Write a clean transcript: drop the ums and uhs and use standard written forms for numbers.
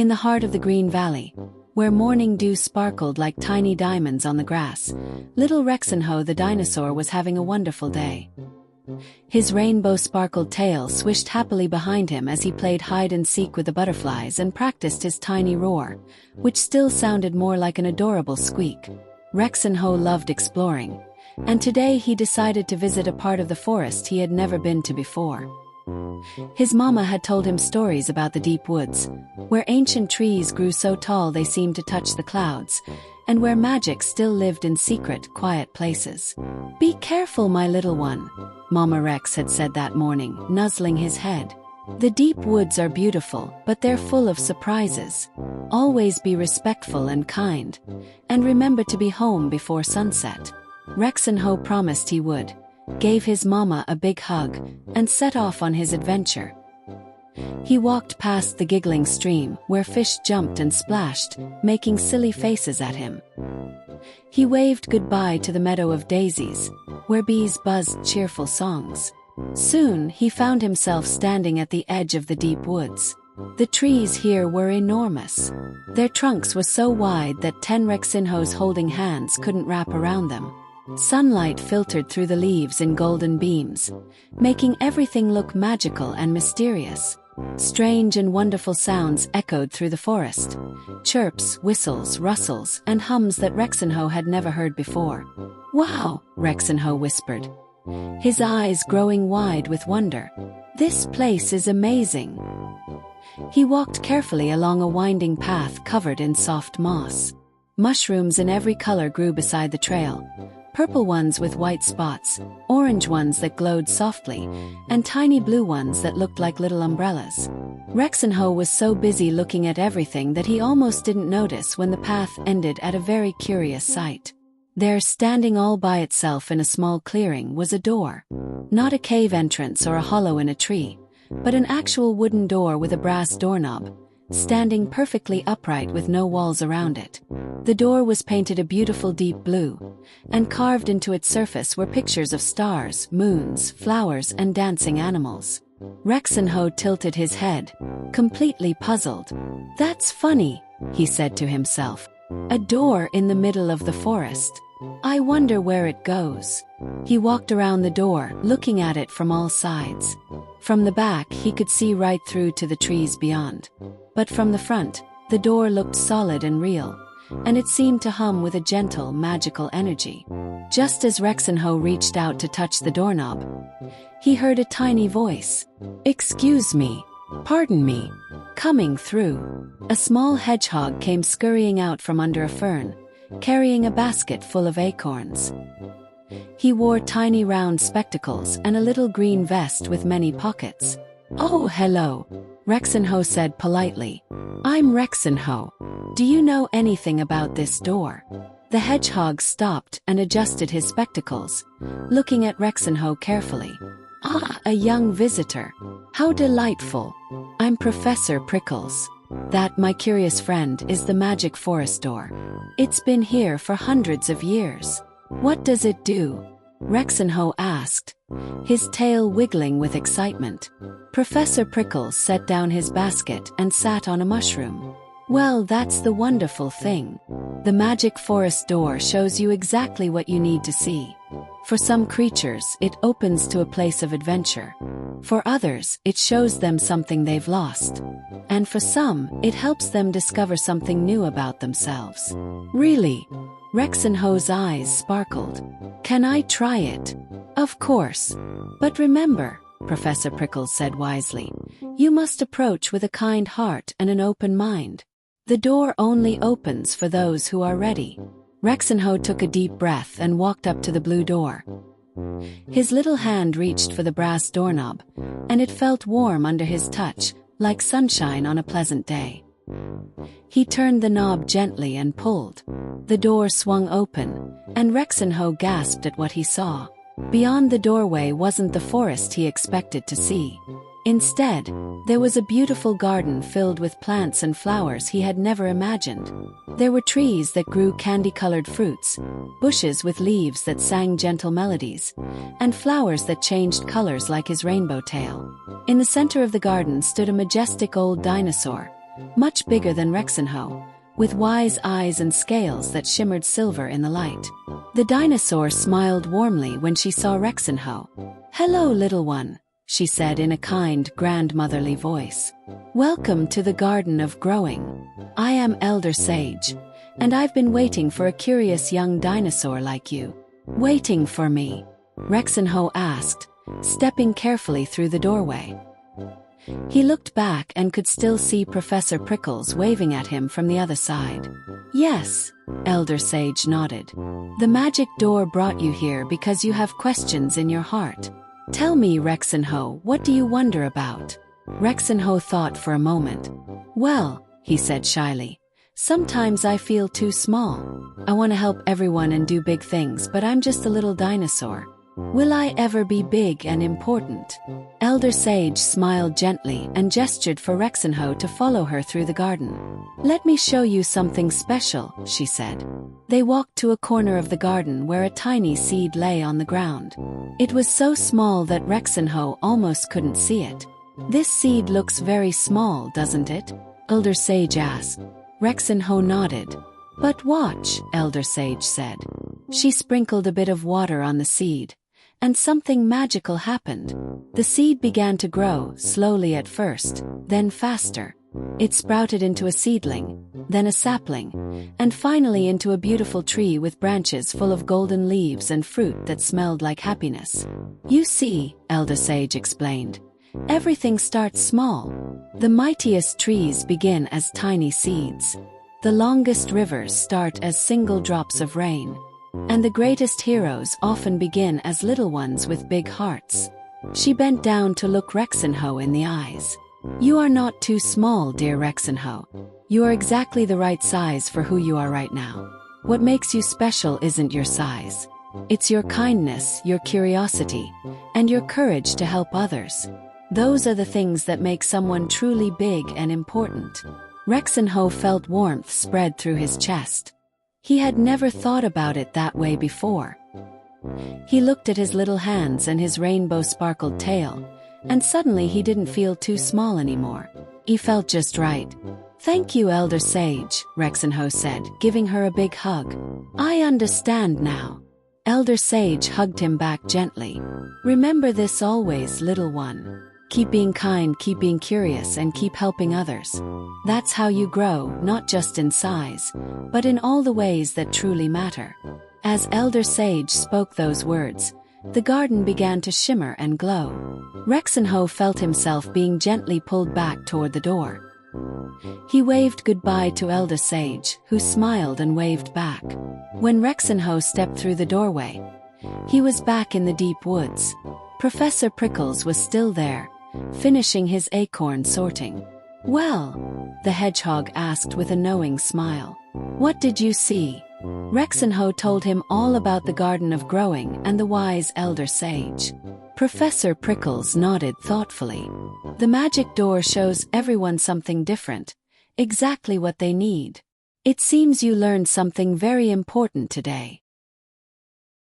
In the heart of the green valley, where morning dew sparkled like tiny diamonds on the grass, little Rexinho the dinosaur was having a wonderful day. His rainbow-sparkled tail swished happily behind him as he played hide-and-seek with the butterflies and practiced his tiny roar, which still sounded more like an adorable squeak. Rexinho loved exploring, and today he decided to visit a part of the forest he had never been to before. His mama had told him stories about the deep woods, where ancient trees grew so tall they seemed to touch the clouds, and where magic still lived in secret, quiet places. "Be careful, my little one," Mama Rex had said that morning, nuzzling his head. "The deep woods are beautiful, but they're full of surprises. Always be respectful and kind, and remember to be home before sunset." Rexinho promised he would, gave his mama a big hug, and set off on his adventure. He walked past the giggling stream, where fish jumped and splashed, making silly faces at him. He waved goodbye to the meadow of daisies, where bees buzzed cheerful songs. Soon he found himself standing at the edge of the deep woods. The trees here were enormous. Their trunks were so wide that 10 Rexinhos holding hands couldn't wrap around them. Sunlight filtered through the leaves in golden beams, making everything look magical and mysterious. Strange and wonderful sounds echoed through the forest. Chirps, whistles, rustles, and hums that Rexinho had never heard before. "Wow," Rexinho whispered, his eyes growing wide with wonder. "This place is amazing." He walked carefully along a winding path covered in soft moss. Mushrooms in every color grew beside the trail. Purple ones with white spots, orange ones that glowed softly, and tiny blue ones that looked like little umbrellas. Rexinho was so busy looking at everything that he almost didn't notice when the path ended at a very curious sight. There, standing all by itself in a small clearing, was a door. Not a cave entrance or a hollow in a tree, but an actual wooden door with a brass doorknob, standing perfectly upright with no walls around it. The door was painted a beautiful deep blue, and carved into its surface were pictures of stars, moons, flowers, and dancing animals. Rexinho tilted his head, completely puzzled. "That's funny," he said to himself. "A door in the middle of the forest. I wonder where it goes." He walked around the door, looking at it from all sides. From the back, he could see right through to the trees beyond. But from the front, the door looked solid and real, and it seemed to hum with a gentle, magical energy. Just as Rexinho reached out to touch the doorknob, he heard a tiny voice. "Excuse me. Pardon me." Coming through, a small hedgehog came scurrying out from under a fern, carrying a basket full of acorns. He wore tiny round spectacles and a little green vest with many pockets. "Oh, hello," Rexinho said politely. "I'm Rexinho. Do you know anything about this door?" The hedgehog stopped and adjusted his spectacles, looking at Rexinho carefully. "Ah, a young visitor. How delightful. I'm Professor Prickles. That, my curious friend, is the magic forest door. It's been here for hundreds of years." "What does it do?" Rexinho asked, his tail wiggling with excitement. Professor Prickles set down his basket and sat on a mushroom. "Well, that's the wonderful thing. The magic forest door shows you exactly what you need to see. For some creatures, it opens to a place of adventure. For others, it shows them something they've lost. And for some, it helps them discover something new about themselves." "Really?" Rexinho's eyes sparkled. "Can I try it?" "Of course. But remember," Professor Prickles said wisely, "you must approach with a kind heart and an open mind. The door only opens for those who are ready." Rexinho took a deep breath and walked up to the blue door. His little hand reached for the brass doorknob, and it felt warm under his touch, like sunshine on a pleasant day. He turned the knob gently and pulled. The door swung open, and Rexinho gasped at what he saw. Beyond the doorway wasn't the forest he expected to see. Instead, there was a beautiful garden filled with plants and flowers he had never imagined. There were trees that grew candy-colored fruits, bushes with leaves that sang gentle melodies, and flowers that changed colors like his rainbow tail. In the center of the garden stood a majestic old dinosaur, much bigger than Rexinho, with wise eyes and scales that shimmered silver in the light. The dinosaur smiled warmly when she saw Rexinho. "Hello, little one," she said in a kind, grandmotherly voice. "Welcome to the Garden of Growing. I am Elder Sage, and I've been waiting for a curious young dinosaur like you." "Waiting for me?" Rexinho asked, stepping carefully through the doorway. He looked back and could still see Professor Prickles waving at him from the other side. "Yes," Elder Sage nodded. "The magic door brought you here because you have questions in your heart. Tell me, Rexinho, what do you wonder about?" Rexinho thought for a moment. "Well," he said shyly, "sometimes I feel too small. I want to help everyone and do big things, but I'm just a little dinosaur. Will I ever be big and important?" Elder Sage smiled gently and gestured for Rexinho to follow her through the garden. "Let me show you something special," she said. They walked to a corner of the garden where a tiny seed lay on the ground. It was so small that Rexinho almost couldn't see it. "This seed looks very small, doesn't it?" Elder Sage asked. Rexinho nodded. "But watch," Elder Sage said. She sprinkled a bit of water on the seed, and something magical happened. The seed began to grow, slowly at first, then faster. It sprouted into a seedling, then a sapling, and finally into a beautiful tree with branches full of golden leaves and fruit that smelled like happiness. "You see," Elder Sage explained, "everything starts small. The mightiest trees begin as tiny seeds. The longest rivers start as single drops of rain. And the greatest heroes often begin as little ones with big hearts." She bent down to look Rexinho in the eyes. "You are not too small, dear Rexinho. You are exactly the right size for who you are right now. What makes you special isn't your size. It's your kindness, your curiosity, and your courage to help others. Those are the things that make someone truly big and important." Rexinho felt warmth spread through his chest. He had never thought about it that way before. He looked at his little hands and his rainbow-sparkled tail, and suddenly he didn't feel too small anymore. He felt just right. "Thank you, Elder Sage," Rexinho said, giving her a big hug. "I understand now." Elder Sage hugged him back gently. "Remember this always, little one. Keep being kind, keep being curious, and keep helping others. That's how you grow, not just in size, but in all the ways that truly matter." As Elder Sage spoke those words, the garden began to shimmer and glow. Rexinho felt himself being gently pulled back toward the door. He waved goodbye to Elder Sage, who smiled and waved back. When Rexinho stepped through the doorway, he was back in the deep woods. Professor Prickles was still there, finishing his acorn sorting. "Well?" the hedgehog asked with a knowing smile. "What did you see?" Rexinho told him all about the Garden of Growing and the wise Elder Sage. Professor Prickles nodded thoughtfully. "The magic door shows everyone something different, exactly what they need. It seems you learned something very important today."